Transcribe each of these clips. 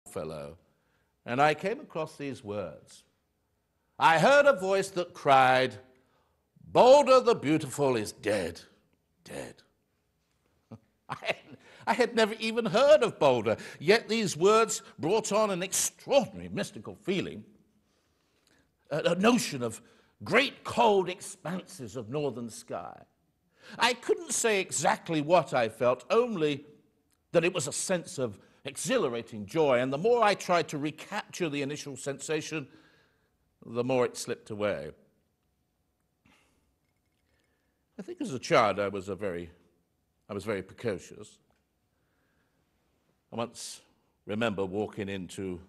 fellow, and I came across these words. I heard a voice that cried, "Boulder the Beautiful is dead, dead." I had never even heard of Boulder, yet these words brought on an extraordinary mystical feeling, a notion of great cold expanses of northern sky. I couldn't say exactly what I felt, only that it was a sense of exhilarating joy, and the more I tried to recapture the initial sensation, the more it slipped away. I think as a child I was very precocious. I once remember walking into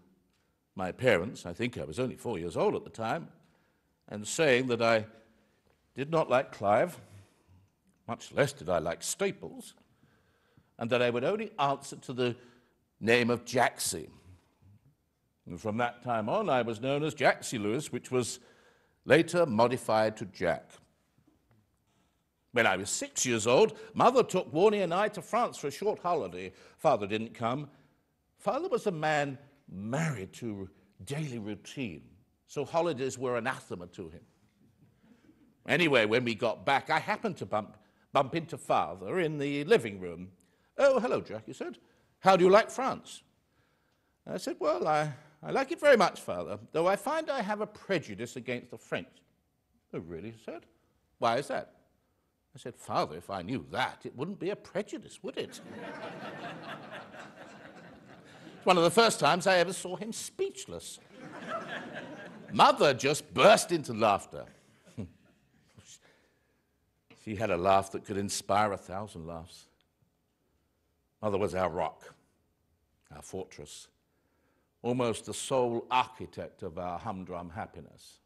my parents, I think I was only 4 years old at the time, and saying that I did not like Clive, much less did I like Staples, and that I would only answer to the name of Jaxie. And from that time on, I was known as Jaxie Lewis, which was later modified to Jack. When I was 6 years old, Mother took Warnie and I to France for a short holiday. Father didn't come. Father was a man married to daily routine, so holidays were anathema to him. Anyway, when we got back, I happened to bump into Father in the living room. "Oh, hello, Jack," he said. "How do you like France?" I said, "Well, I like it very much, Father, though I find I have a prejudice against the French." "Oh, really?" he said. "Why is that?" I said, "Father, if I knew that, it wouldn't be a prejudice, would it?" It's one of the first times I ever saw him speechless. Mother just burst into laughter. She had a laugh that could inspire 1,000 laughs. Mother was our rock, our fortress, almost the sole architect of our humdrum happiness.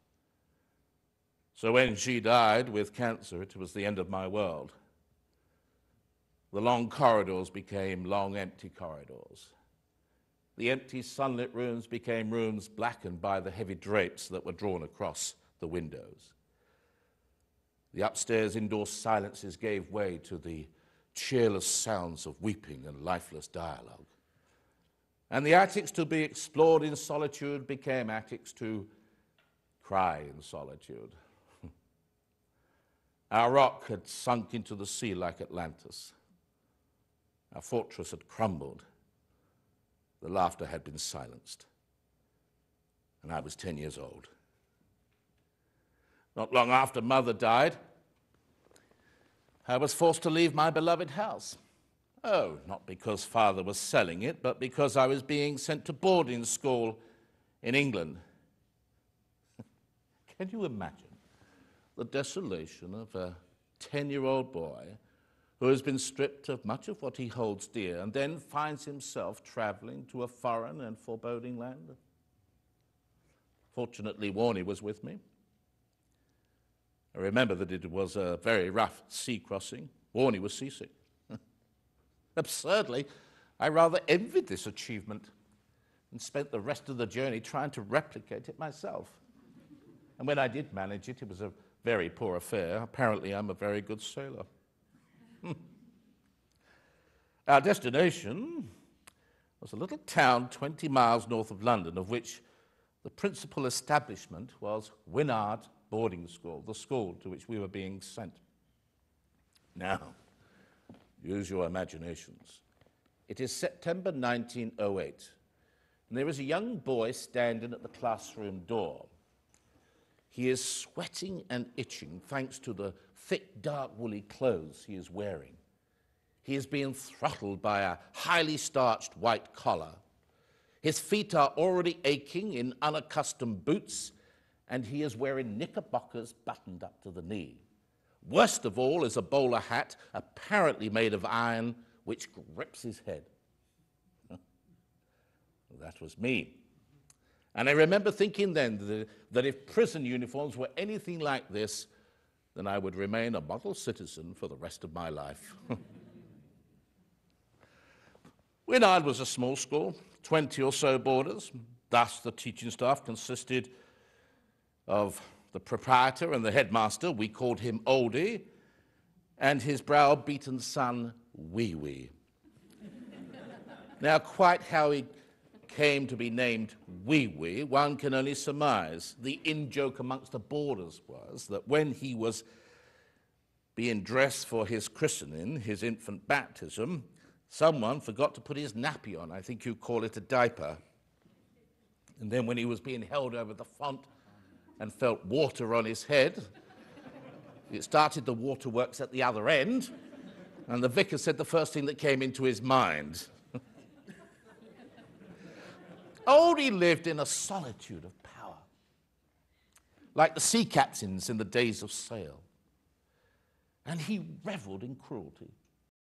So when she died with cancer, it was the end of my world. The long corridors became long, empty corridors. The empty, sunlit rooms became rooms blackened by the heavy drapes that were drawn across the windows. The upstairs indoor silences gave way to the cheerless sounds of weeping and lifeless dialogue. And the attics to be explored in solitude became attics to cry in solitude. Our rock had sunk into the sea like Atlantis. Our fortress had crumbled. The laughter had been silenced. And I was 10 years old. Not long after Mother died, I was forced to leave my beloved house. Oh, not because Father was selling it, but because I was being sent to boarding school in England. Can you imagine the desolation of a 10-year-old boy who has been stripped of much of what he holds dear and then finds himself traveling to a foreign and foreboding land? Fortunately, Warnie was with me. I remember that it was a very rough sea crossing. Warnie was seasick. Absurdly, I rather envied this achievement and spent the rest of the journey trying to replicate it myself. And when I did manage it, it was a very poor affair. Apparently, I'm a very good sailor. Our destination was a little town 20 miles north of London, of which the principal establishment was Wynnard Boarding School, the school to which we were being sent. Now, use your imaginations. It is September 1908, and there is a young boy standing at the classroom door. He is sweating and itching thanks to the thick, dark, woolly clothes he is wearing. He is being throttled by a highly starched white collar. His feet are already aching in unaccustomed boots, and he is wearing knickerbockers buttoned up to the knee. Worst of all is a bowler hat, apparently made of iron, which grips his head. That was me. And I remember thinking then that if prison uniforms were anything like this, then I would remain a model citizen for the rest of my life. Wynnard was a small school, 20 or so boarders. Thus, the teaching staff consisted of the proprietor and the headmaster. We called him Oldie, and his brow-beaten son, Wee Wee. Now, quite how he came to be named Wee Wee, one can only surmise. The in-joke amongst the boarders was that when he was being dressed for his christening, his infant baptism, someone forgot to put his nappy on. I think you call it a diaper. And then when he was being held over the font and felt water on his head, it started the waterworks at the other end, and the vicar said the first thing that came into his mind. Oldie lived in a solitude of power, like the sea captains in the days of sail, and he revelled in cruelty.